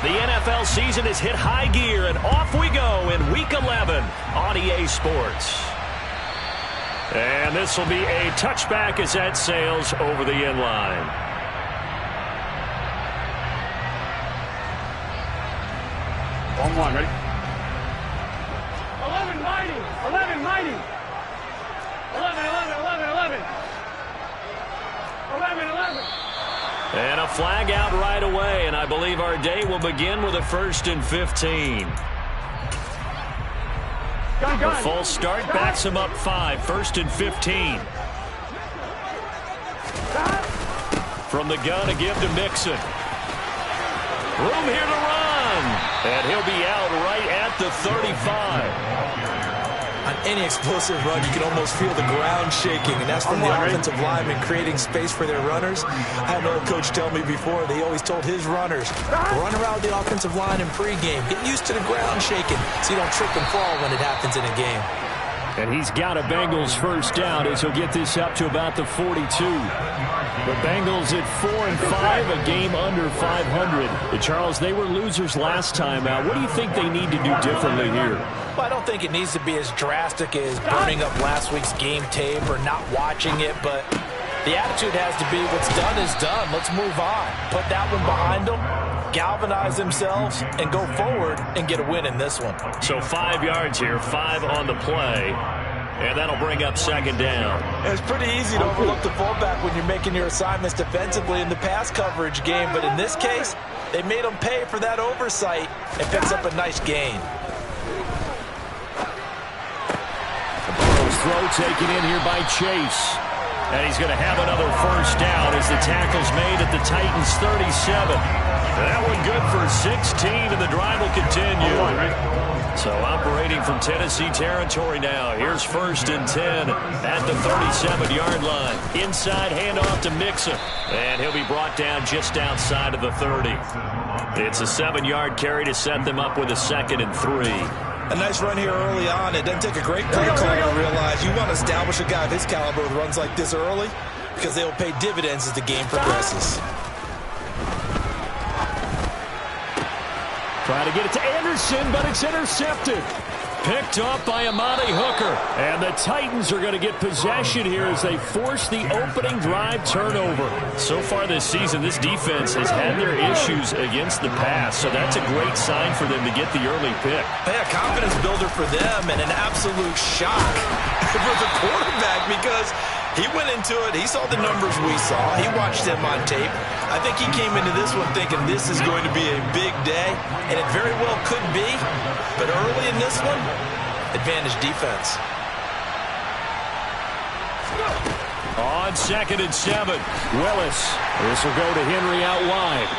The NFL season has hit high gear, and off we go in Week 11 on EA Sports. And this will be a touchback as that sails over the end line. One, ready? 11 mighty, 11 mighty. 11, 11, 11, 11. 11, 11. And a flag out right away, and I believe our day will begin with a 1st and 15. The full start backs him up 5, 1st and 15. From the gun, a give to Mixon. Room here to run, and he'll be out right at the 35. On any explosive run, you can almost feel the ground shaking, and that's from the offensive linemen creating space for their runners. I had an old coach tell me before, they always told his runners, run around the offensive line in pregame. Get used to the ground shaking so you don't trip and fall when it happens in a game. And he's got a Bengals first down as he'll get this up to about the 42. The Bengals at 4-5, a game under 500. And Charles, they were losers last time out. What do you think they need to do differently here? Well, I don't think it needs to be as drastic as burning up last week's game tape or not watching it, but the attitude has to be what's done is done. Let's move on. Put that one behind them, galvanize themselves, and go forward and get a win in this one. So 5 yards here, 5 on the play, and that'll bring up 2nd down. It's pretty easy to overlook the fullback when you're making your assignments defensively in the pass coverage game, but in this case, they made him pay for that oversight and picks up a nice gain. Throw taken in here by Chase. And he's going to have another first down as the tackle's made at the Titans' 37. That one good for 16, and the drive will continue. So operating from Tennessee territory now. Here's 1st and 10 at the 37-yard line. Inside handoff to Mixon. And he'll be brought down just outside of the 30. It's a 7-yard carry to set them up with a 2nd and 3. A nice run here early on. It doesn't take a great play caller to realize you want to establish a guy of his caliber with runs like this early because they will pay dividends as the game progresses. Try to get it to Anderson, but it's intercepted. Picked off by Amani Hooker. And the Titans are going to get possession here as they force the opening drive turnover. So far this season, this defense has had their issues against the pass, so that's a great sign for them to get the early pick. Hey, a confidence builder for them and an absolute shock for the quarterback because he went into it. He saw the numbers we saw. He watched them on tape. I think he came into this one thinking this is going to be a big day, and it very well could be. But early in this one, advantage defense. On 2nd and 7, Willis. This will go to Henry out wide.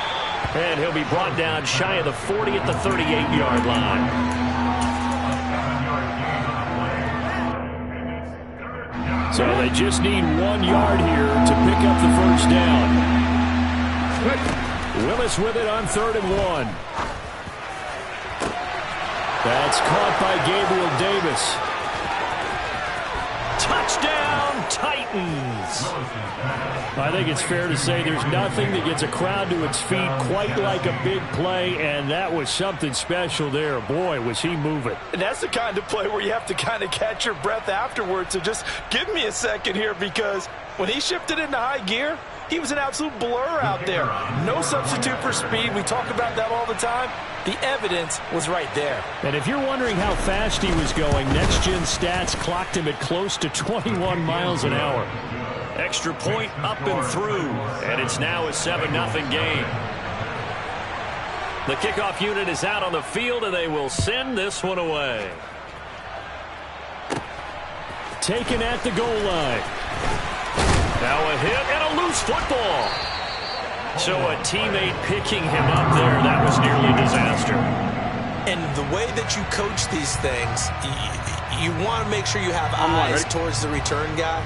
And he'll be brought down shy of the 40 at the 38-yard line. So they just need 1 yard here to pick up the first down. Willis with it on 3rd and 1. That's caught by Gabriel Davis. Touchdown, Titans. I think it's fair to say there's nothing that gets a crowd to its feet quite like a big play, and that was something special there. Boy, was he moving. And that's the kind of play where you have to kind of catch your breath afterwards. So just give me a second here because when he shifted into high gear, he was an absolute blur out there. No substitute for speed. We talk about that all the time. The evidence was right there. And if you're wondering how fast he was going, Next Gen Stats clocked him at close to 21 miles an hour. Extra point up and through, and it's now a 7-0 game. The kickoff unit is out on the field, and they will send this one away. Taken at the goal line. Now a hit and a loose football. So a teammate picking him up there, that was nearly a disaster. And the way that you coach these things, you want to make sure you have eyes towards the return guy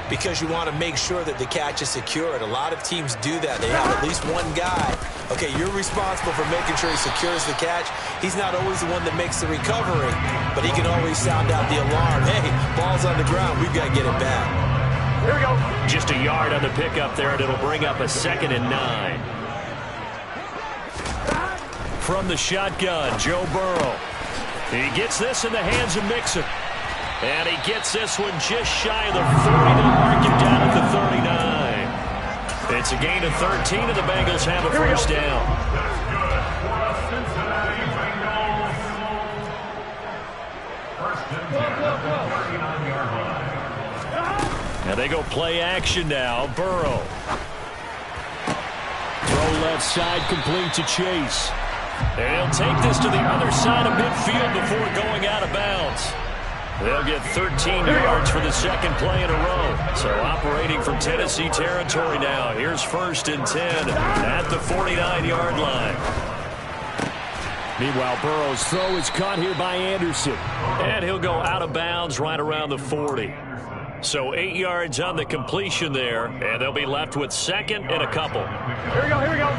because you want to make sure that the catch is secured. A lot of teams do that. They have at least one guy. Okay, you're responsible for making sure he secures the catch. He's not always the one that makes the recovery, but he can always sound out the alarm. Hey, ball's on the ground. We've got to get it back. Here we go. Just a yard on the pickup there, and it'll bring up a 2nd and 9. from the shotgun, Joe Burrow. He gets this in the hands of Mixon. And he gets this one just shy of the 40 to mark him down at the 39. It's a gain of 13, and the Bengals have a first down. And they go play action now. Burrow. Throw left side, complete to Chase. And he'll take this to the other side of midfield before going out of bounds. They'll get 13 yards for the second play in a row. So operating from Tennessee territory now. Here's 1st and 10 at the 49-yard line. Meanwhile, Burrow's throw is caught here by Anderson. And he'll go out of bounds right around the 40. So 8 yards on the completion there. And they'll be left with 2nd and a couple. Here we go, here we go.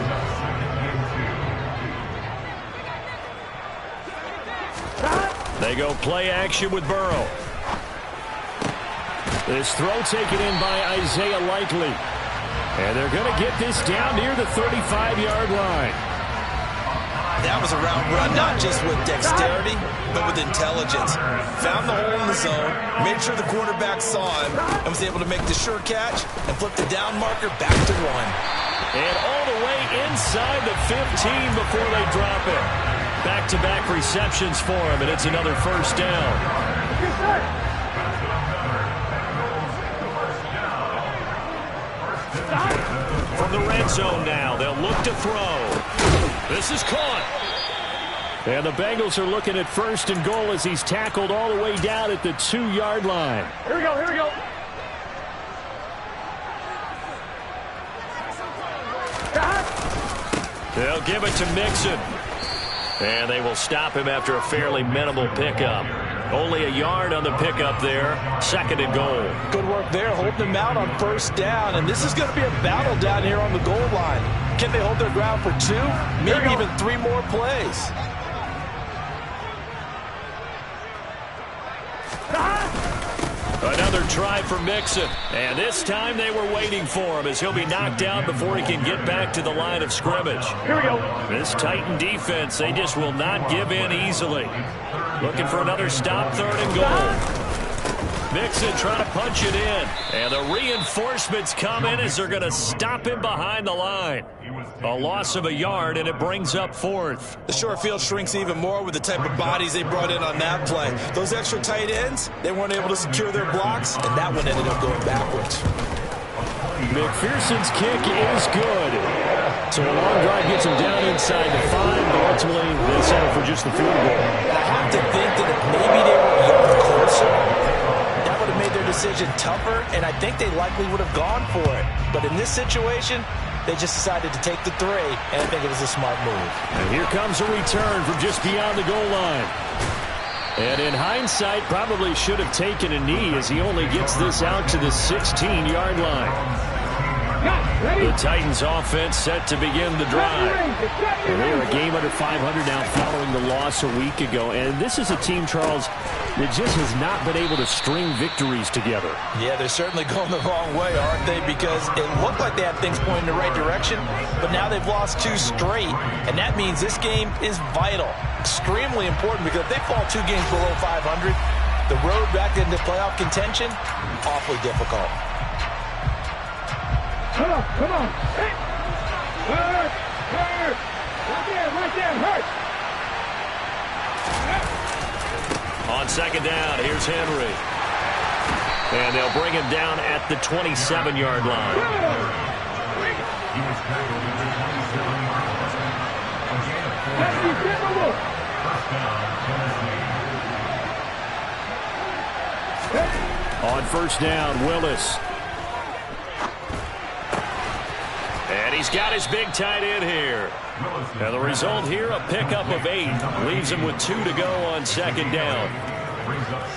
They go play action with Burrow. This throw taken in by Isaiah Likely. And they're going to get this down near the 35-yard line. That was a route run, not just with dexterity, but with intelligence. Found the hole in the zone, made sure the quarterback saw him, and was able to make the sure catch and flip the down marker back to 1. And all the way inside the 15 before they drop it. Back-to-back receptions for him, and it's another first down. From the red zone now, they'll look to throw. This is caught. And the Bengals are looking at 1st and goal as he's tackled all the way down at the 2-yard line. Here we go, here we go. They'll give it to Mixon. And they will stop him after a fairly minimal pickup. Only a yard on the pickup there. 2nd and goal. Good work there, holding them out on 1st down. And this is going to be a battle down here on the goal line. Can they hold their ground for 2? Maybe even 3 more plays. Another try for Mixon. And this time they were waiting for him as he'll be knocked out before he can get back to the line of scrimmage. Here we go. This Titan defense, they just will not give in easily. Looking for another stop, 3rd and goal. Mixon trying to punch it in. And the reinforcements come in as they're going to stop him behind the line. A loss of a yard, and it brings up 4th. The short field shrinks even more with the type of bodies they brought in on that play. Those extra tight ends, they weren't able to secure their blocks, and that one ended up going backwards. McPherson's kick is good. So a long drive gets him down inside the 5, but ultimately they settle for just the field goal. I have to think that if maybe they were a yard closer, that would have made their decision tougher, and I think they likely would have gone for it. But in this situation, they just decided to take the 3, and I think it was a smart move. And here comes a return from just beyond the goal line. And in hindsight, probably should have taken a knee as he only gets this out to the 16-yard line. The Titans offense set to begin the drive. And they are a game under 500 now following the loss a week ago. And this is a team, Charles, that just has not been able to string victories together. Yeah, they're certainly going the wrong way, aren't they? Because it looked like they had things pointing in the right direction, but now they've lost 2 straight, and that means this game is vital, extremely important, because if they fall 2 games below 500, the road back into playoff contention, awfully difficult. Come on, come on. Hey. Hurt, hurt. Right there, hurt. On 2nd down, here's Henry. And they'll bring him down at the 27-yard line. On 1st down, Willis. And he's got his big tight end here. And the result here, a pickup of 8. Leaves him with 2 to go on 2nd down.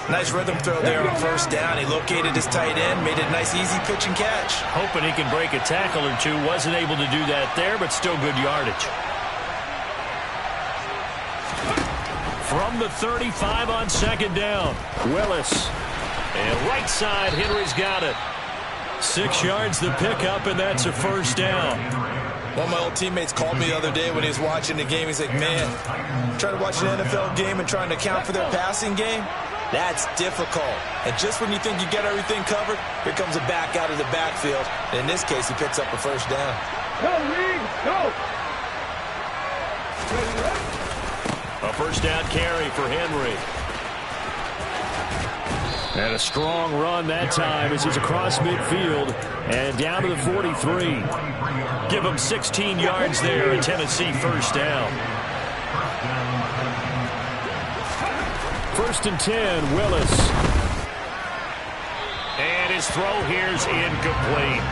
Nice rhythm throw there on 1st down. He located his tight end, made it a nice, easy pitch and catch. Hoping he can break a tackle or 2. Wasn't able to do that there, but still good yardage. From the 35 on 2nd down, Willis. And right side, Henry's got it. 6 yards the pickup, and that's a 1st down. One of my old teammates called me the other day when he was watching the game. He's like, man, trying to watch an NFL game and trying to account for their passing game, that's difficult. And just when you think you get everything covered, here comes a back out of the backfield. And in this case, he picks up a first down. Go, Reed, go! A first down carry for Henry. And a strong run that time as he's across midfield and down to the 43. Give him 16 yards there, a Tennessee first down. First and 10, Willis. And his throw here's incomplete.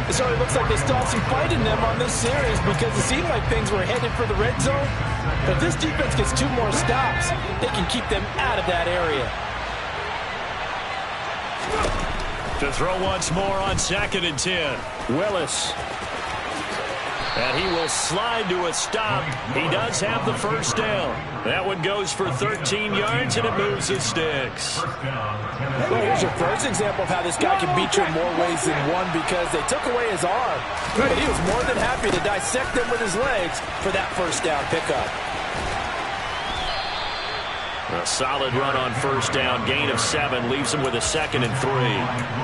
It certainly looks like they still have some fight in them on this series because it seemed like things were headed for the red zone. But if this defense gets 2 more stops, they can keep them out of that area. To throw once more on 2nd and 10. Willis. And he will slide to a stop. He does have the first down. That one goes for 13 yards, and it moves the sticks. Well, here's your first example of how this guy can beat you in more ways than one because they took away his arm. But he was more than happy to dissect them with his legs for that first down pickup. A solid run on first down. Gain of 7 leaves him with a 2nd and 3.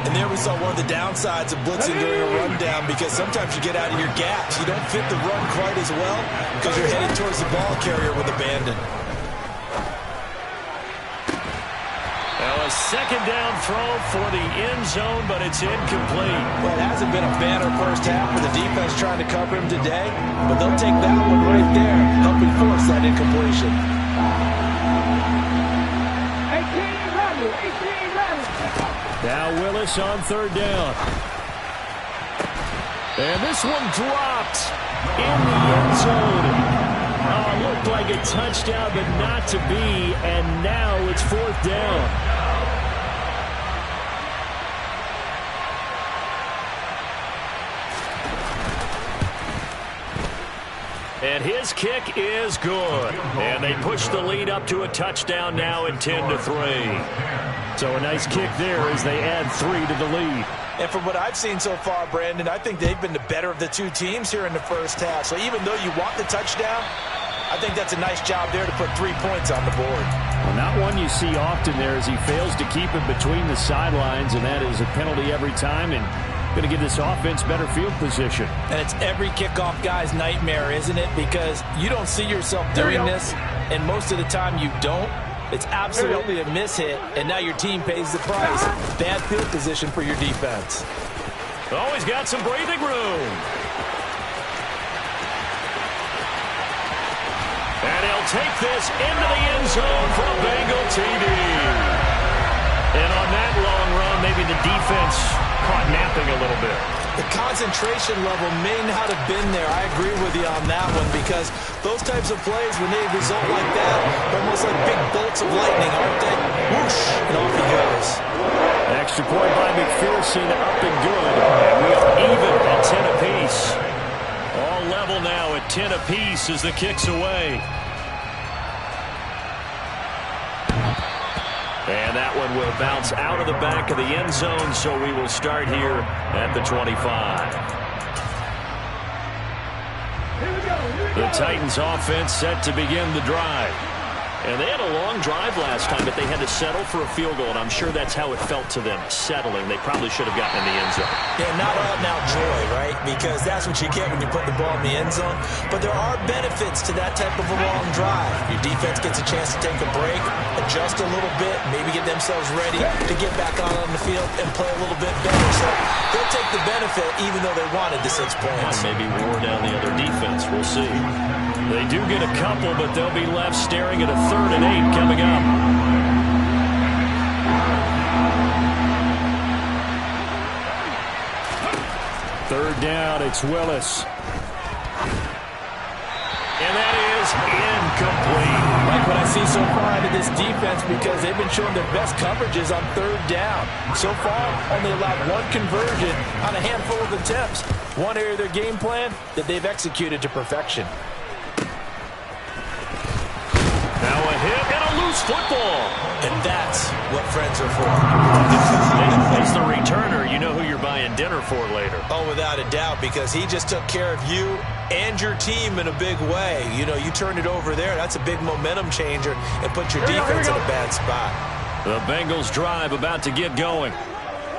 And there we saw one of the downsides of blitzing during a rundown because sometimes you get out of your gaps. You don't fit the run quite as well because you're headed towards the ball carrier with abandon. Now a 2nd down throw for the end zone, but it's incomplete. Well, it hasn't been a banner first half for the defense trying to cover him today, but they'll take that one right there, helping force that incompletion. 18-11. Now Willis on 3rd down. And this one dropped in the end zone. Oh, it looked like a touchdown, but not to be. And now it's 4th down. And his kick is good. And they push the lead up to a touchdown now at 10-3. So a nice kick there as they add 3 to the lead. And from what I've seen so far, Brandon, I think they've been the better of the 2 teams here in the first half. So even though you want the touchdown, I think that's a nice job there to put 3 points on the board. Well, not one you see often there as he fails to keep it between the sidelines, and that is a penalty every time. And going to give this offense better field position. And it's every kickoff guy's nightmare, isn't it? Because you don't see yourself doing this, and most of the time you don't. It's absolutely a mishit, and now your team pays the price. Bad field position for your defense. Oh, he's got some breathing room. And he'll take this into the end zone for a Bengal TD. And on that long run, maybe the defense caught napping a little bit. The concentration level may not have been there. I agree with you on that one because those types of plays, when they result like that, are almost like big bolts of lightning, aren't they? Whoosh, and off he goes. Extra point by McPherson, up and good. And we are even at 10 apiece. All level now at 10 apiece as the kick's away. And that one will bounce out of the back of the end zone, so we will start here at the 25. The Titans offense set to begin the drive. And they had a long drive last time, but they had to settle for a field goal, and I'm sure that's how it felt to them, settling. They probably should have gotten in the end zone. Yeah, not all now joy, right? Because that's what you get when you put the ball in the end zone. But there are benefits to that type of a long drive. Your defense gets a chance to take a break, adjust a little bit, maybe get themselves ready to get back out on the field and play a little bit better. So they'll take the benefit even though they wanted the 6 points. And maybe wore down the other defense. We'll see. They do get a couple, but they'll be left staring at a 3rd and 8 coming up. Third down, it's Willis. And that is incomplete. Like what I see so far out of this defense because they've been showing their best coverages on 3rd down. So far, only allowed 1 conversion on a handful of attempts. One area of their game plan that they've executed to perfection. Now a hit and a loose football. And that's what friends are for. As the returner, you know who you're buying dinner for later. Oh, without a doubt, because he just took care of you and your team in a big way. You know, you turned it over there. That's a big momentum changer and put your defense in a bad spot. The Bengals drive about to get going.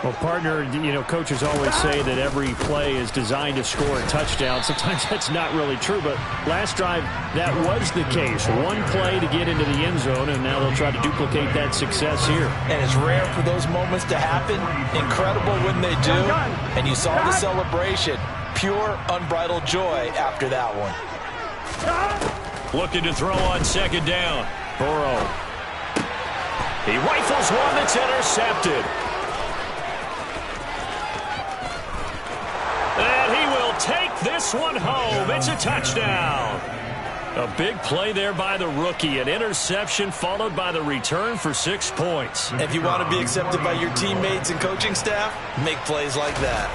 Well, partner, you know, coaches always say that every play is designed to score a touchdown. Sometimes that's not really true, but last drive, that was the case. One play to get into the end zone, and now they'll try to duplicate that success here. And it's rare for those moments to happen. Incredible when they do. And you saw the celebration. Pure, unbridled joy after that one. Looking to throw on second down. Burrow. He rifles one that's intercepted. And he will take this one home. It's a touchdown. A big play there by the rookie. An interception followed by the return for 6 points. If you want to be accepted by your teammates and coaching staff, make plays like that.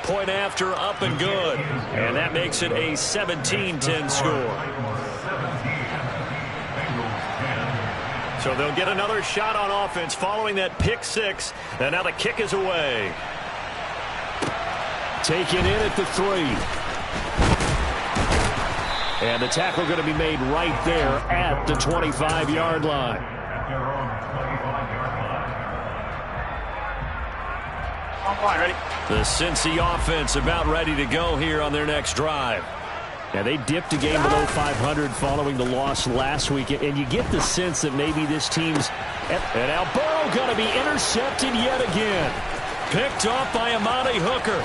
Point after, up and good. And that makes it a 17-10 score. So they'll get another shot on offense following that pick six. And now the kick is away. Taken in at the 3. And the tackle going to be made right there at the 25-yard line. Ready? The Cincy offense about ready to go here on their next drive. Now, they dipped a game below 500 following the loss last week, and you get the sense that maybe this team's... And now Burrow going to be intercepted yet again. Picked off by Amani Hooker.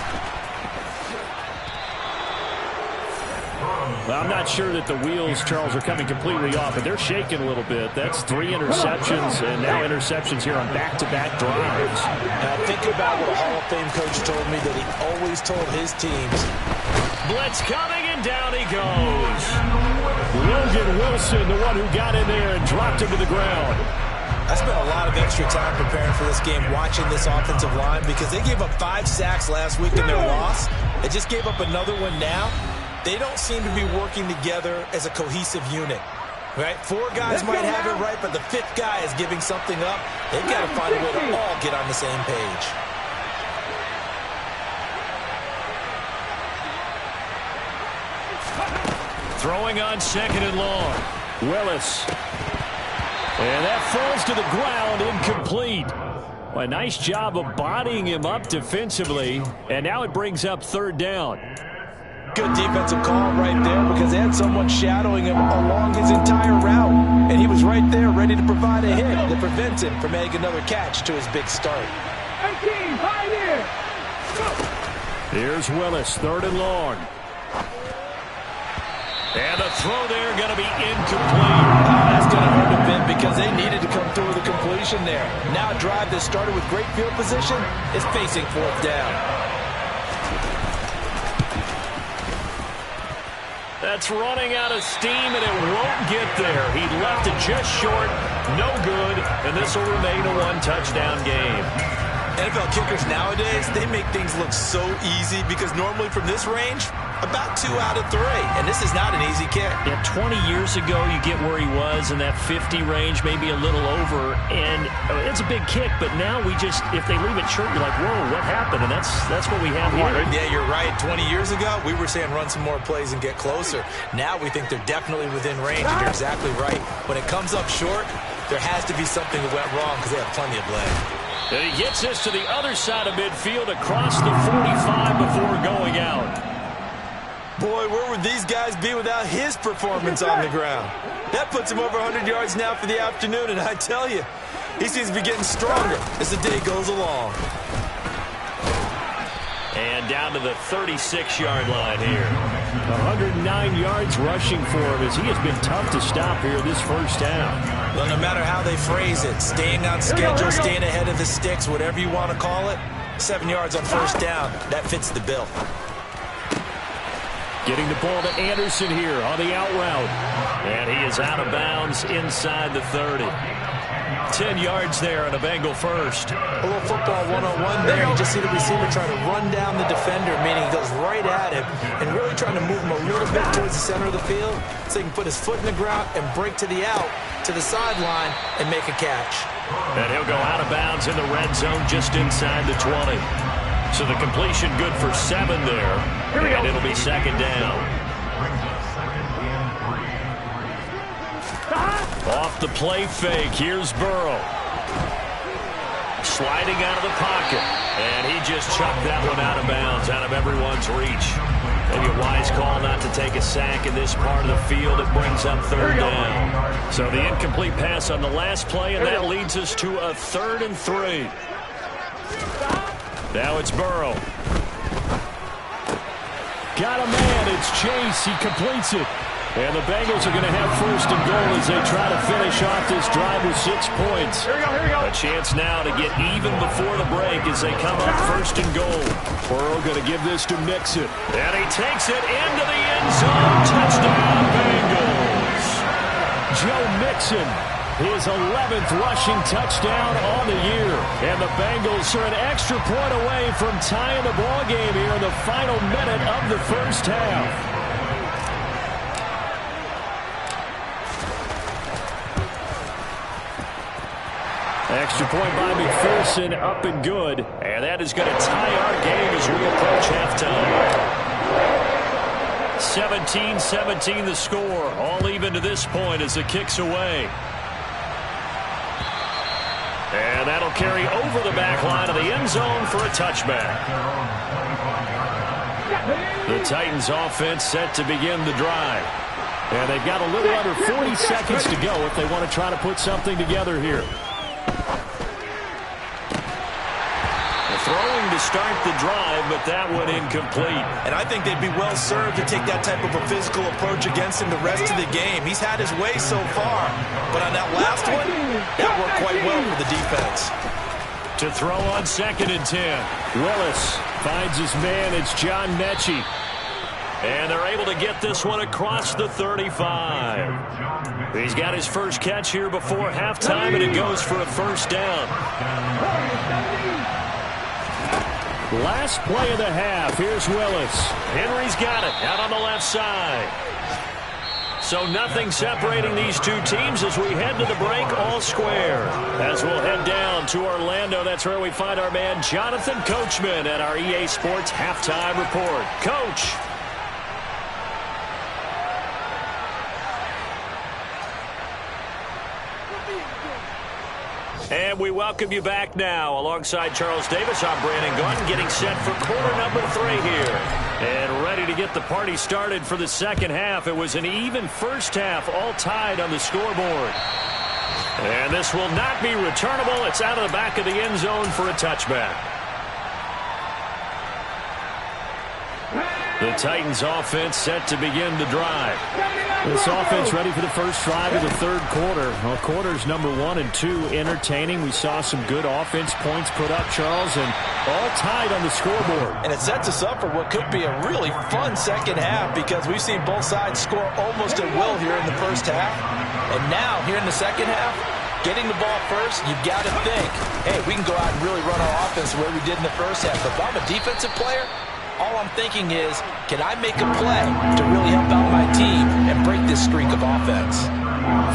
Well, I'm not sure that the wheels, Charles, are coming completely off, but they're shaking a little bit. That's 3 interceptions, and now interceptions here on back-to-back drives. Now, think about what a Hall of Fame coach told me that he always told his teams. Blitz coming, and down he goes. Logan Wilson, the one who got in there and dropped him to the ground. I spent a lot of extra time preparing for this game watching this offensive line because they gave up 5 sacks last week in their loss. They just gave up another one now. They don't seem to be working together as a cohesive unit, right? 4 guys might have it right, but the 5th guy is giving something up. They've got to find a way to all get on the same page. Throwing on second and long. Willis. And that falls to the ground, incomplete. Well, a nice job of bodying him up defensively, and now it brings up 3rd down. Good defensive call right there because they had someone shadowing him along his entire route. And he was right there ready to provide a hit that prevents him from making another catch to his big start. 18, right here. Here's Willis, 3rd and long. And the throw there going to be incomplete. That's going to hurt a bit because they needed to come through with a completion there. Now a drive that started with great field position is facing 4th down. That's running out of steam, and it won't get there. He left it just short, no good, and this will remain a 1-touchdown game. NFL kickers nowadays, they make things look so easy because normally from this range, about 2 out of 3, and this is not an easy kick. Yeah, 20 years ago, you get where he was in that 50 range, maybe a little over, and it's a big kick, but now we just, if they leave it short, you're like, whoa, what happened? And that's what we have here. Yeah, you're right. 20 years ago, we were saying run some more plays and get closer. Now we think they're definitely within range, and you're exactly right. When it comes up short, there has to be something that went wrong because they have plenty of leg. And he gets this to the other side of midfield across the 45 before going out. Boy, where would these guys be without his performance on the ground? That puts him over 100 yards now for the afternoon, and I tell you, he seems to be getting stronger as the day goes along. And down to the 36-yard line here. 109 yards rushing for him as he has been tough to stop here this first down. Well, no matter how they phrase it, staying on schedule, staying ahead of the sticks, whatever you want to call it, 7 yards on first down, that fits the bill. Getting the ball to Anderson here on the out route. And he is out of bounds inside the 30. 10 yards there on a Bengal first. A little football 101 there. You just see the receiver trying to run down the defender, meaning he goes right at him and really trying to move him a little bit towards the center of the field so he can put his foot in the ground and break to the out, to the sideline, and make a catch. And he'll go out of bounds in the red zone just inside the 20. So the completion good for 7 there. And it'll be second down. Off the play fake. Here's Burrow. Sliding out of the pocket. And he just chucked that one out of bounds, out of everyone's reach. Maybe a wise call not to take a sack in this part of the field. It brings up third down. So the incomplete pass on the last play, and that leads us to a 3rd and 3. Now it's Burrow. Got a man. It's Chase. He completes it. And the Bengals are going to have 1st and goal as they try to finish off this drive with 6 points. Here we go. A chance now to get even before the break as they come up 1st and goal. Burrow going to give this to Mixon. And he takes it into the end zone. Touchdown, Bengals. Joe Mixon, his 11th rushing touchdown on the year. And the Bengals are an extra point away from tying the ball game here in the final minute of the first half. Extra point by McPherson, up and good. And that is going to tie our game as we approach halftime. 17-17 the score. All even to this point as the kick's away. And that'll carry over the back line of the end zone for a touchback. The Titans offense set to begin the drive. And they've got a little under 40 seconds to go if they want to try to put something together here. Throwing to start the drive, but that one incomplete. And I think they'd be well served to take that type of a physical approach against him the rest of the game. He's had his way so far, but on that last one, that worked quite well for the defense. To throw on 2nd and 10. Willis finds his man. It's John Mechie. And they're able to get this one across the 35. He's got his first catch here before halftime, and it goes for a 1st down. Last play of the half. Here's Willis. Henry's got it out on the left side. So nothing separating these two teams as we head to the break, all square. As we'll head down to Orlando, that's where we find our man Jonathan Coachman at our EA Sports Halftime Report. Coach. And we welcome you back now. Alongside Charles Davis, I'm Brandon Gordon, getting set for quarter number 3 here. And ready to get the party started for the second half. It was an even first half, all tied on the scoreboard. And this will not be returnable. It's out of the back of the end zone for a touchback. The Titans offense set to begin the drive. This offense ready for the first drive of the 3rd quarter. Well, quarters number 1 and 2 entertaining. We saw some good offense points put up, Charles, and all tied on the scoreboard. And it sets us up for what could be a really fun second half because we've seen both sides score almost at will here in the first half. And now, here in the second half, getting the ball first, you've got to think, hey, we can go out and really run our offense the way we did in the first half. But if I'm a defensive player, all I'm thinking is, can I make a play to really help out my team and break this streak of offense?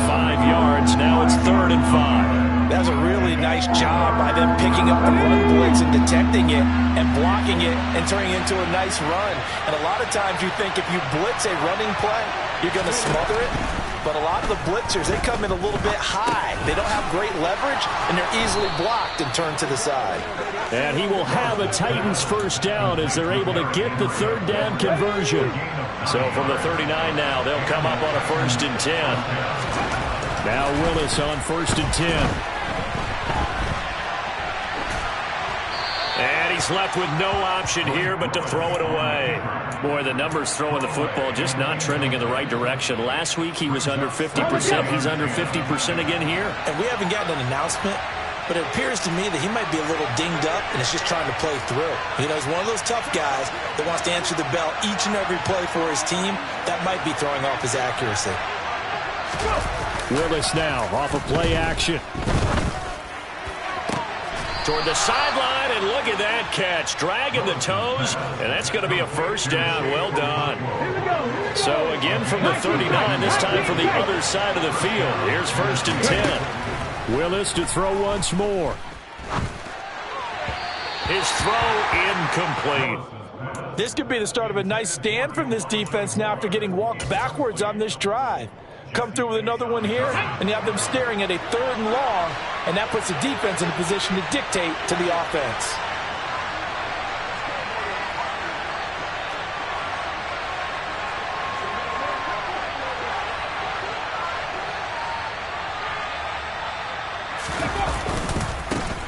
5 yards. Now it's 3rd and 5. That was a really nice job by them picking up the run blitz and detecting it and blocking it and turning it into a nice run. And a lot of times you think if you blitz a running play, you're going to smother it. But a lot of the blitzers, they come in a little bit high. They don't have great leverage, and they're easily blocked and turned to the side. And he will have a Titans first down as they're able to get the 3rd down conversion. So from the 39 now, they'll come up on a 1st and 10. Now Willis on 1st and 10. And he's left with no option here but to throw it away. Boy, the numbers throwing the football just not trending in the right direction. Last week he was under 50%. He's under 50% again here. And we haven't gotten an announcement, but it appears to me that he might be a little dinged up and is just trying to play through. You know, he's one of those tough guys that wants to answer the bell each and every play for his team. That might be throwing off his accuracy. Willis now off of play action. Toward the sideline, and look at that catch. Dragging the toes, and that's going to be a first down. Well done. So again from the 39, this time from the other side of the field. Here's 1st and 10. Willis to throw once more. His throw incomplete. This could be the start of a nice stand from this defense now after getting walked backwards on this drive. Come through with another one here, and you have them staring at a 3rd and long, and that puts the defense in a position to dictate to the offense.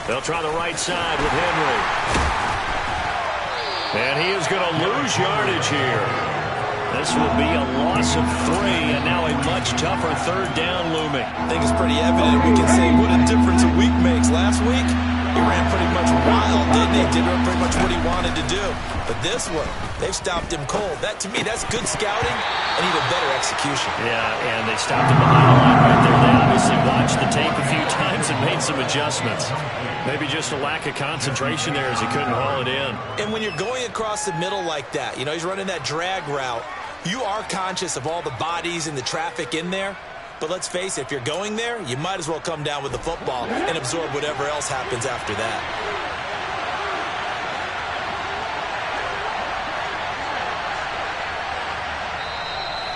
They'll try the right side with Henry. And he is going to lose yardage here. This will be a loss of 3, and now a much tougher 3rd down looming. I think it's pretty evident. We can say what a difference a week makes. Last week, he ran pretty much wild, didn't he? Did pretty much what he wanted to do. But this one, they've stopped him cold. That, to me, that's good scouting and even better execution. Yeah, and they stopped him behind the line right there. They obviously watched the tape a few times and made some adjustments. Maybe just a lack of concentration there as he couldn't haul it in. And when you're going across the middle like that, you know, he's running that drag route, you are conscious of all the bodies and the traffic in there. But let's face it, if you're going there, you might as well come down with the football and absorb whatever else happens after that.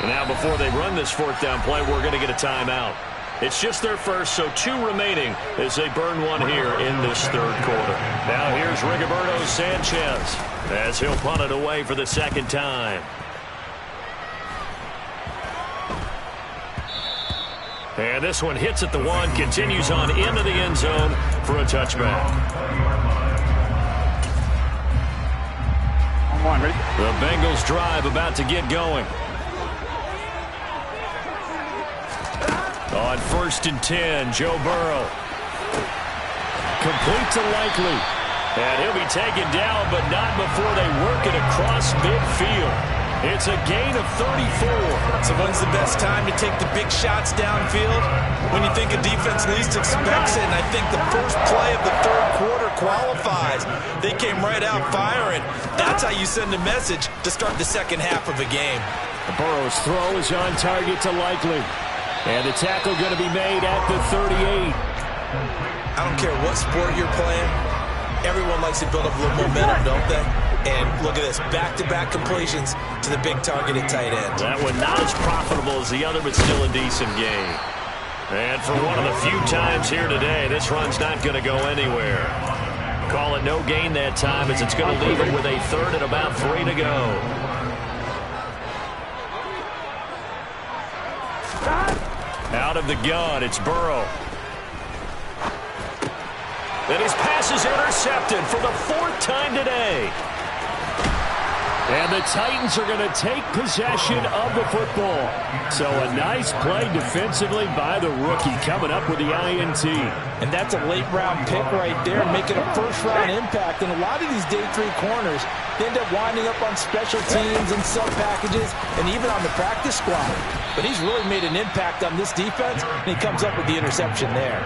And now before they run this 4th down play, we're going to get a timeout. It's just their first, so 2 remaining as they burn one here in this 3rd quarter. Now here's Rigoberto Sanchez as he'll punt it away for the 2nd time. And this one hits at the 1, continues on into the end zone for a touchback. On, ready? The Bengals drive about to get going. On 1st and 10, Joe Burrow. Complete to Likely. And he'll be taken down, but not before they work it across midfield. It's a gain of 34. So when's the best time to take the big shots downfield? When you think a defense least expects it, and I think the first play of the 3rd quarter qualifies. They came right out firing. That's how you send a message to start the 2nd half of a game. Burrow's throw is on target to Likely. And the tackle going to be made at the 38. I don't care what sport you're playing. Everyone likes to build up a little momentum, don't they? And look at this, back-to-back completions to the big targeted tight end. That one not as profitable as the other, but still a decent gain. And for one of the few times here today, this run's not going to go anywhere. Call it no gain that time, as it's going to leave it with a 3rd and about 3 to go. Out of the gun, it's Burrow. And his pass is intercepted for the 4th time today. And the Titans are going to take possession of the football. So a nice play defensively by the rookie coming up with the INT. And that's a late-round pick right there, making a 1st-round impact. And a lot of these day 3 corners, they end up winding up on special teams and sub-packages and even on the practice squad. But he's really made an impact on this defense, and he comes up with the interception there.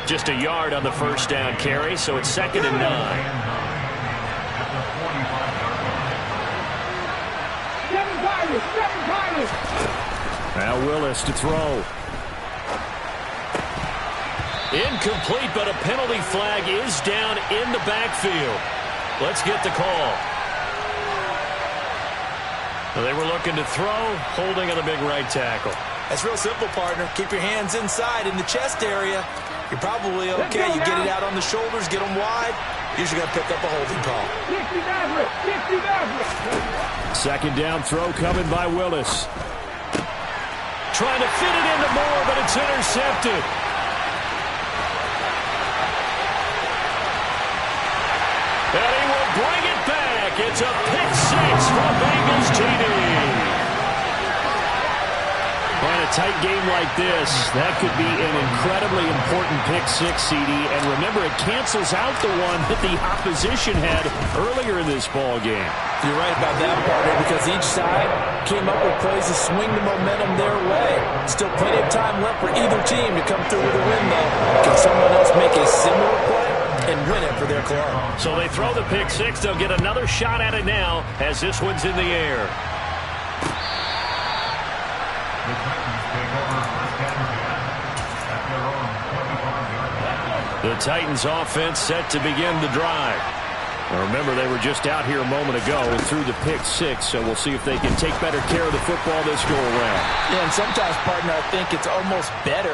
Just a yard on the 1st down carry, so it's 2nd and 9. Now Willis to throw. Incomplete, but a penalty flag is down in the backfield. Let's get the call. They were looking to throw, holding on the big right tackle. That's real simple, partner. Keep your hands inside in the chest area. You're probably okay. You get it out on the shoulders, get them wide. Usually going to pick up a holding call. 2nd down throw coming by Willis. Trying to fit it into Moore, but it's intercepted. And he will bring it back. It's a pick 6 for Bengals TD. And a tight game like this, that could be an incredibly important pick 6, CD. And remember, it cancels out the one that the opposition had earlier in this ball game. You're right about that, partner, because each side came up with plays to swing the momentum their way. Still plenty of time left for either team to come through with a win, though. Can someone else make a similar play and win it for their club? So they throw the pick 6. They'll get another shot at it now as this one's in the air. The Titans offense set to begin the drive. Now remember, they were just out here a moment ago and threw the pick 6, so we'll see if they can take better care of the football this go-around. Yeah, and sometimes, partner, I think it's almost better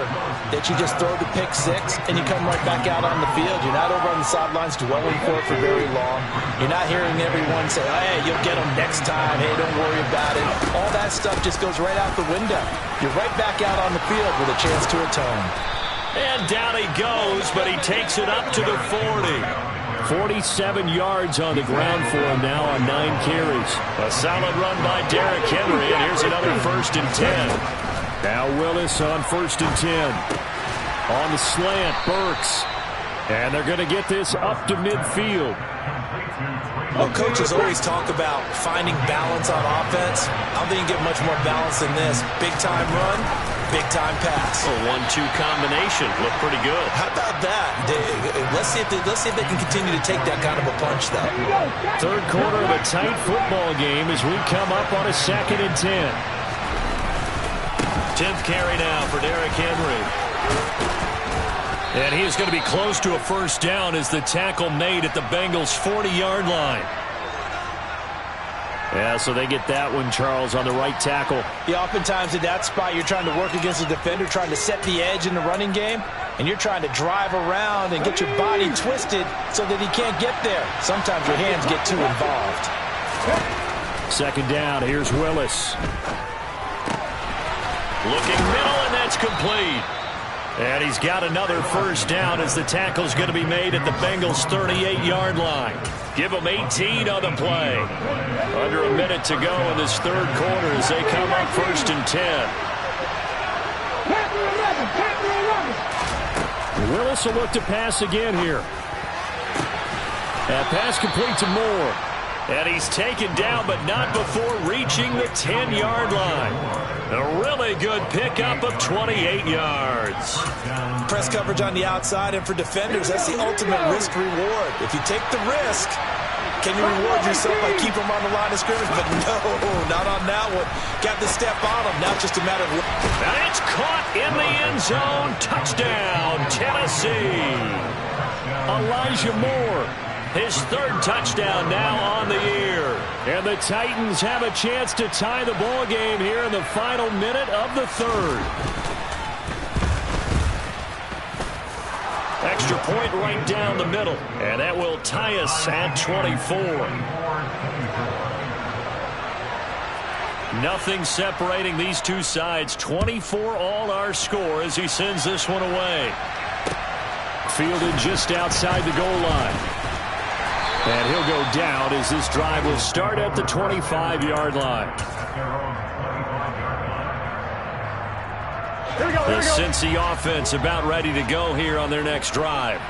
that you just throw the pick 6 and you come right back out on the field. You're not over on the sidelines dwelling for it for very long. You're not hearing everyone say, hey, you'll get them next time. Hey, don't worry about it. All that stuff just goes right out the window. You're right back out on the field with a chance to atone. And down he goes, but he takes it up to the 40. 47 yards on the ground for him now on 9 carries. A solid run by Derrick Henry, and here's another 1st and 10. Now Willis on 1st and 10. On the slant, Burks. And they're going to get this up to midfield. Well, coaches always talk about finding balance on offense. I don't think you get much more balance than this. Big-time run, big-time pass. A 1-2 combination. Looked pretty good. How about that? Let's see if they can continue to take that kind of a punch, though. Third quarter of a tight football game as we come up on a 2nd and 10. 10th carry now for Derrick Henry. And he is going to be close to a 1st down as the tackle made at the Bengals' 40-yard line. Yeah, so they get that one, Charles, on the right tackle. Yeah, oftentimes in that spot, you're trying to work against a defender, trying to set the edge in the running game, and you're trying to drive around and get your body twisted so that he can't get there. Sometimes your hands get too involved. 2nd down, here's Willis. Looking middle, and that's complete. And he's got another 1st down as the tackle's going to be made at the Bengals' 38-yard line. Give them 18 on the play. Under a minute to go in this 3rd quarter as they come up 1st and 10. Willis will look to pass again here. That pass complete to Moore. And he's taken down, but not before reaching the 10-yard line. A really good pickup of 28 yards. Press coverage on the outside, and for defenders, that's the ultimate risk-reward. If you take the risk, can you reward yourself by keeping them on the line of scrimmage? But no, not on that one. Got the step on them. Now just a matter of... And it's caught in the end zone. Touchdown, Tennessee. Elijah Moore. His 3rd touchdown now on the year. And the Titans have a chance to tie the ball game here in the final minute of the 3rd. Extra point right down the middle. And that will tie us at 24. Nothing separating these two sides. 24 all our score as he sends this one away. Fielded just outside the goal line. And he'll go down as this drive will start at the 25-yard line. The Cincy offense about ready to go here on their next drive.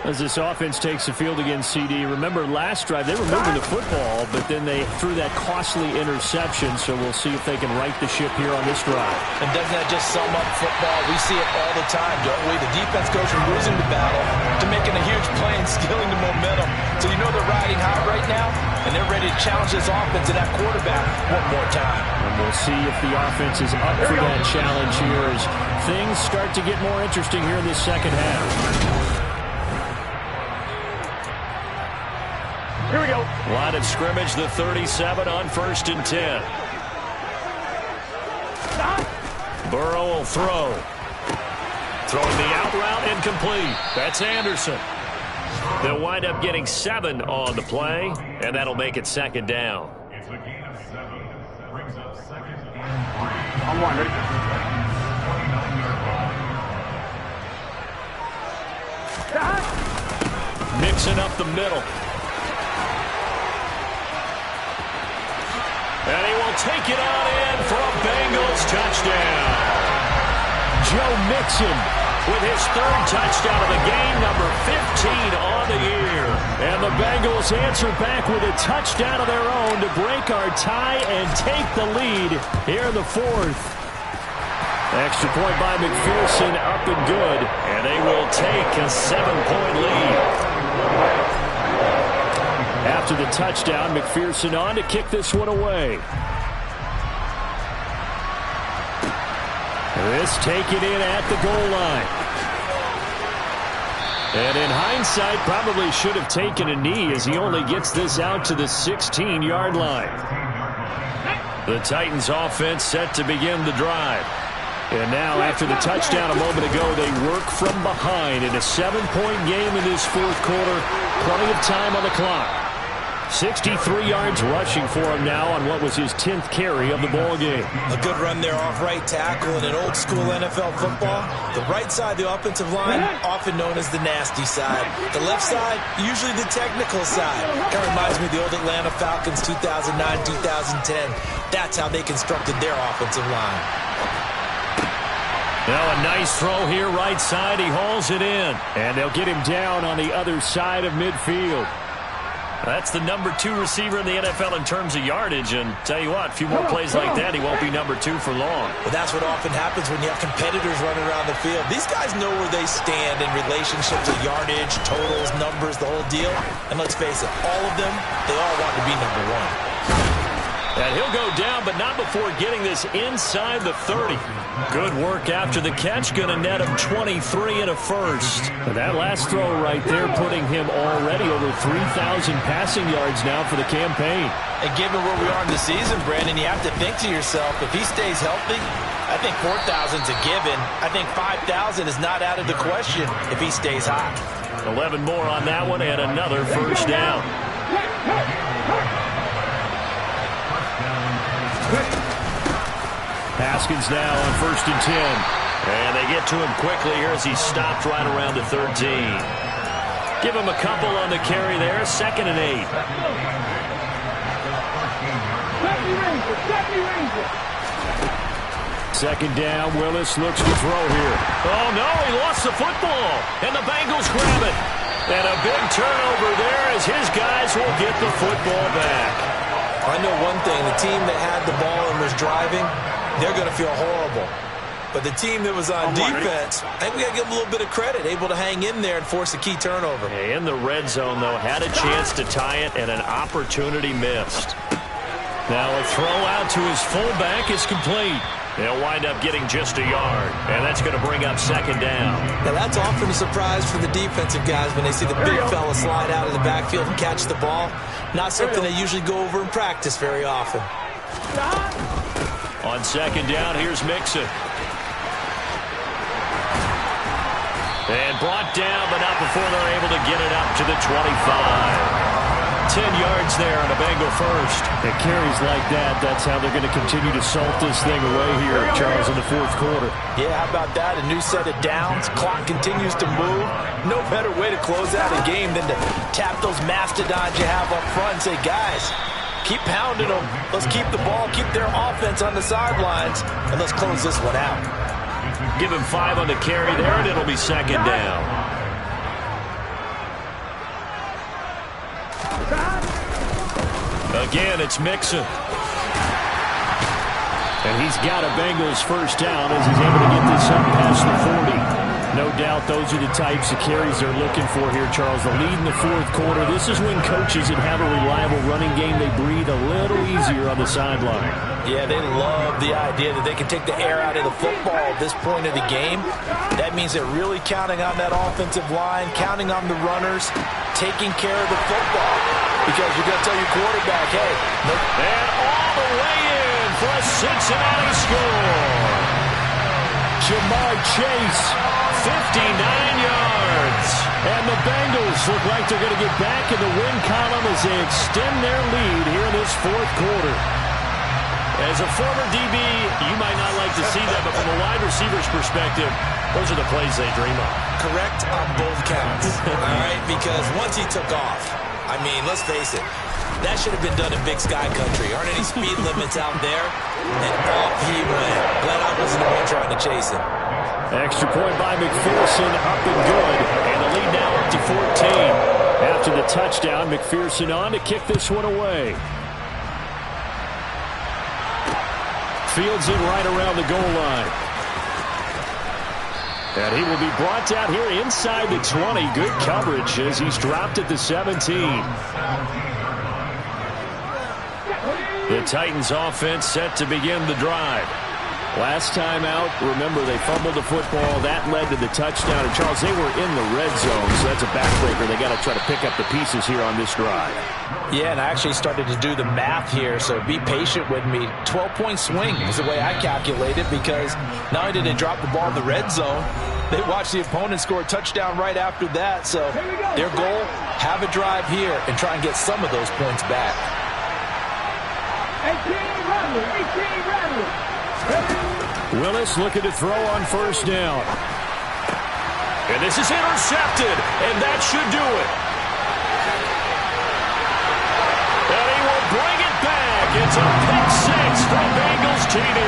As this offense takes the field against CD. Remember last drive they were moving the football, but then they threw that costly interception, so we'll see if they can right the ship here on this drive. And doesn't that just sum up football? We see it all the time, don't we? The defense goes from losing the battle to making a huge play and stealing the momentum. So you know they're riding high right now, and they're ready to challenge this offense and that quarterback one more time. And we'll see if the offense is up for that challenge here as things start to get more interesting here in this 2nd half. Here we go. Line of scrimmage, the 37 on 1st and 10. Burrow will throw. Throwing the out route incomplete. That's Anderson. They'll wind up getting 7 on the play, and that'll make it 2nd down. It's a gain of 7. Brings up 2nd and 3. On 1, ready? Mixing up the middle. And he will take it on in for a Bengals touchdown. Joe Mixon with his 3rd touchdown of the game, number 15 on the year. And the Bengals answer back with a touchdown of their own to break our tie and take the lead here in the 4th. Extra point by McPherson, up and good. And they will take a 7-point lead. After the touchdown, McPherson on to kick this one away. This taken in at the goal line. And in hindsight, probably should have taken a knee as he only gets this out to the 16-yard line. The Titans offense set to begin the drive. And now, after the touchdown a moment ago, they work from behind in a 7-point game in this fourth quarter. Plenty of time on the clock. 63 yards rushing for him now on what was his 10th carry of the ball game. A good run there off right tackle in an old-school NFL football. The right side of the offensive line, often known as the nasty side. The left side, usually the technical side. Kind of reminds me of the old Atlanta Falcons 2009-2010. That's how they constructed their offensive line. Now a nice throw here right side. He hauls it in. And they'll get him down on the other side of midfield. That's the number 2 receiver in the NFL in terms of yardage. And tell you what, a few more plays like that, he won't be number 2 for long. But that's what often happens when you have competitors running around the field. These guys know where they stand in relationship to yardage, totals, numbers, the whole deal. And let's face it, all of them, they all want to be number 1. And he'll go down, but not before getting this inside the 30. Good work after the catch. Going to net him 23 and a first. And that last throw right there putting him already over 3,000 passing yards now for the campaign. And given where we are in the season, Brandon, you have to think to yourself, if he stays healthy, I think 4,000's a given. I think 5,000 is not out of the question if he stays hot. 11 more on that one and another first down. Haskins now on 1st and 10. And they get to him quickly here as he's stopped right around the 13. Give him a couple on the carry there. 2nd and 8. Second down. Willis looks to throw here. Oh, no, he lost the football. And the Bengals grab it. And a big turnover there as his guys will get the football back. I know one thing. The team that had the ball and was driving, they're going to feel horrible. But the team that was on defense, I think we got to give them a little bit of credit, able to hang in there and force a key turnover. In the red zone, though, had a chance to tie it and an opportunity missed. Now a throw out to his fullback is complete. They'll wind up getting just a yard, and that's going to bring up 2nd down. Now that's often a surprise for the defensive guys when they see the big fella slide out of the backfield and catch the ball. Not something they usually go over in practice very often. On 2nd down, here's Mixon. And brought down, but not before they're able to get it up to the 25. 10 yards there on a Bengal first. It carries like that. That's how they're going to continue to salt this thing away here, Charles, in the fourth quarter. Yeah, how about that? A new set of downs. Clock continues to move. No better way to close out a game than to tap those mastodons you have up front and say, guys, keep pounding them. Let's keep the ball, keep their offense on the sidelines, and let's close this one out. Give him 5 on the carry there, and it'll be 2nd down. Again, it's Mixon. And he's got a Bengals first down as he's able to get this up past the 40. No doubt those are the types of carries they're looking for here, Charles. The lead in the fourth quarter. This is when coaches that have a reliable running game, they breathe a little easier on the sideline. Yeah, they love the idea that they can take the air out of the football at this point of the game. That means they're really counting on that offensive line, counting on the runners, taking care of the football. Because you're going to tell your quarterback, hey. And all the way in for a Cincinnati score. Jamar Chase, 59 yards. And the Bengals look like they're going to get back in the win column as they extend their lead here in this fourth quarter. As a former DB, you might not like to see that, but from a wide receiver's perspective, those are the plays they dream of. Correct on both counts, all right? Because once he took off, I mean, let's face it, that should have been done in Big Sky Country. Aren't any speed limits out there? And off he went. Glad I wasn't the one trying to chase him. Extra point by McPherson, up and good. And the lead now up to 14. After the touchdown, McPherson on to kick this one away. Fields it right around the goal line. And he will be brought down here inside the 20. Good coverage as he's dropped at the 17. The Titans offense set to begin the drive. Last time out, remember, they fumbled the football. That led to the touchdown. And, Charles, they were in the red zone, so that's a backbreaker. They got to try to pick up the pieces here on this drive. Yeah, and I actually started to do the math here, so be patient with me. 12-point swing is the way I calculated, because not only did they drop the ball in the red zone, they watched the opponent score a touchdown right after that. So their goal, have a drive here and try and get some of those points back. 18 Rattler. Willis looking to throw on first down. And this is intercepted, and that should do it. And he will bring it back. It's a pick six for Bengals TD.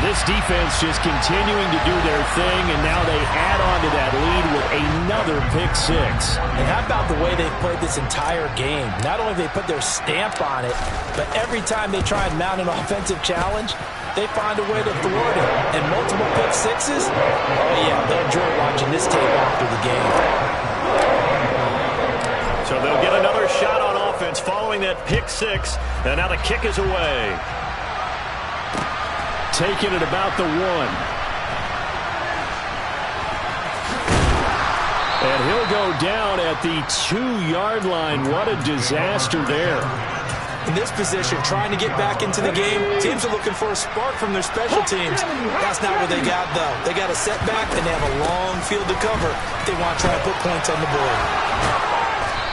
This defense just continuing to do their thing, and now they add on to that lead with another pick six. And how about the way they've played this entire game? Not only have they put their stamp on it, but every time they try and mount an offensive challenge, they find a way to thwart it. And multiple pick sixes, oh yeah, they'll enjoy watching this tape after the game. So they'll get another shot on offense following that pick six, and now the kick is away. Taking it about the 1. And he'll go down at the 2-yard line. What a disaster there. In this position, trying to get back into the game, teams are looking for a spark from their special teams. That's not what they got, though. They got a setback, and they have a long field to cover if they want to try and put points on the board.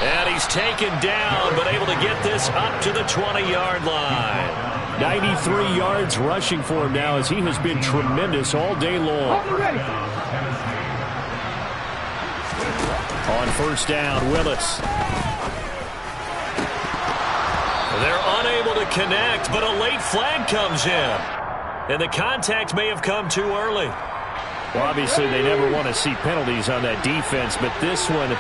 And he's taken down, but able to get this up to the 20-yard line. 93 yards rushing for him now, as he has been tremendous all day long. On first down, Willis. They're unable to connect, but a late flag comes in. And the contact may have come too early. Well, obviously, they never want to see penalties on that defense, but this one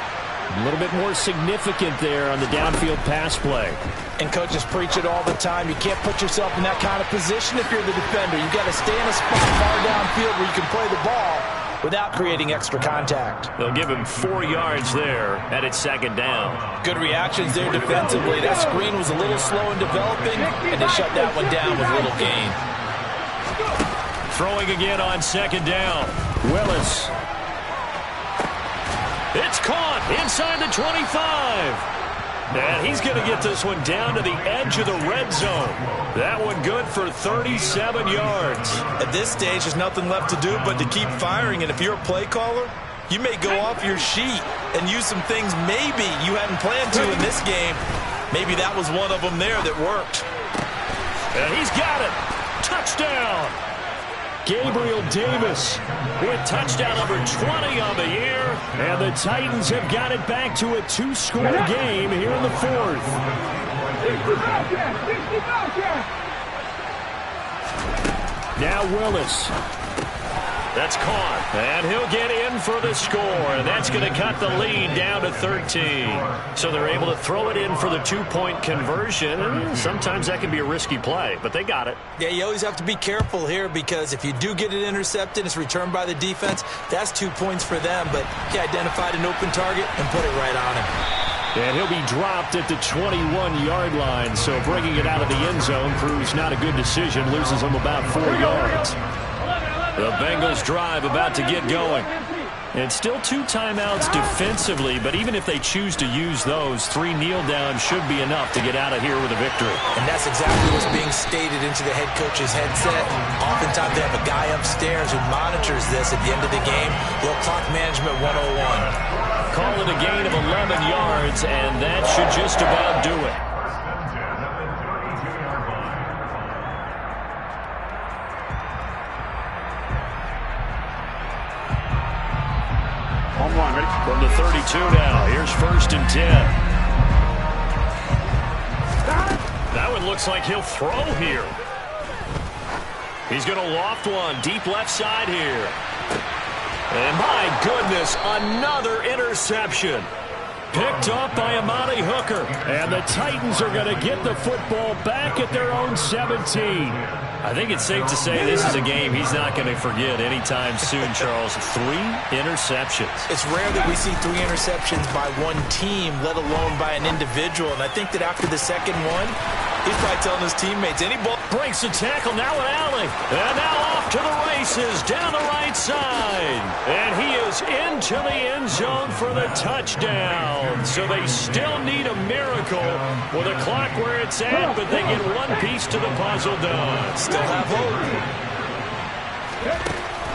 a little bit more significant there on the downfield pass play. And coaches preach it all the time. You can't put yourself in that kind of position if you're the defender. You've got to stay in a spot far downfield where you can play the ball without creating extra contact. They'll give him 4 yards there, and it's second down. Good reactions there defensively. That screen was a little slow in developing, and they shut that one down with little gain. Throwing again on second down. Willis. It's caught inside the 25. And he's going to get this one down to the edge of the red zone. That one good for 37 yards. At this stage, there's nothing left to do but to keep firing. And if you're a play caller, you may go off your sheet and use some things maybe you hadn't planned to in this game. Maybe that was one of them there that worked. And he's got it. Touchdown. Gabriel Davis with touchdown number 20 on the year. And the Titans have got it back to a 2-score game here in the fourth. Now Willis. That's caught. And he'll get in for the score. And that's going to cut the lead down to 13. So they're able to throw it in for the 2-point conversion. And sometimes that can be a risky play, but they got it. Yeah, you always have to be careful here, because if you do get it intercepted, it's returned by the defense, that's 2 points for them. But he identified an open target and put it right on him. And he'll be dropped at the 21-yard line. So bringing it out of the end zone proves not a good decision. Loses him about 4 yards. The Bengals drive about to get going. And still 2 timeouts defensively, but even if they choose to use those, 3 kneel downs should be enough to get out of here with a victory. And that's exactly what's being stated into the head coach's headset. Oftentimes they have a guy upstairs who monitors this at the end of the game. Little clock management 101. Call it a gain of 11 yards, and that should just about do it. From the 32 now, here's 1st and 10. That one looks like he'll throw here. He's going to loft one deep left side here. And my goodness, another interception. Picked off by Amani Hooker. And the Titans are going to get the football back at their own 17. I think it's safe to say this is a game he's not going to forget anytime soon, Charles. 3 interceptions. It's rare that we see 3 interceptions by one team, let alone by an individual. And I think that after the second one, He's probably telling his teammates, any ball. Breaks the tackle, now an alley. And now off to the races, down the right side. And he is into the end zone for the touchdown. So they still need a miracle with a clock where it's at, but they get one piece to the puzzle done. Still have hope.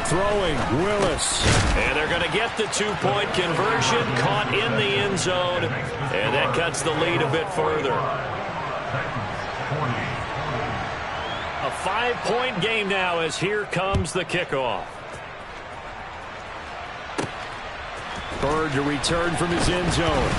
Throwing, Willis. And they're going to get the two-point conversion, caught in the end zone, and that cuts the lead a bit further. A 5-point game now as here comes the kickoff. Bird to return from his end zone.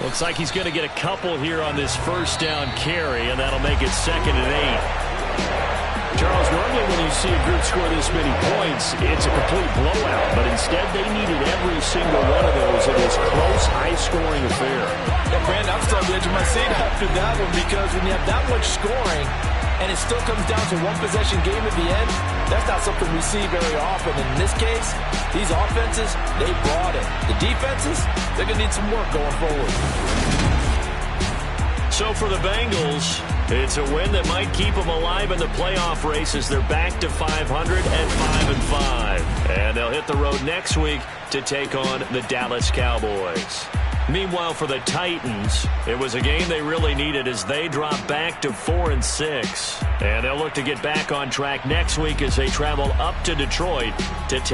Looks like he's going to get a couple here on this first down carry, and that'll make it 2nd and 8. Charles, normally when you see a group score this many points, it's a complete blowout. But instead, they needed every single one of those in this close, high-scoring affair. Yeah, Brandon, I'm still on the edge of my seat after that one because when you have that much scoring and it still comes down to one-possession game at the end, that's not something we see very often. And in this case, these offenses, they brought it. The defenses, they're going to need some work going forward. So for the Bengals, it's a win that might keep them alive in the playoff race as they're back to 500 at 5-5. And they'll hit the road next week to take on the Dallas Cowboys. Meanwhile, for the Titans, it was a game they really needed as they drop back to 4-6. And they'll look to get back on track next week as they travel up to Detroit to take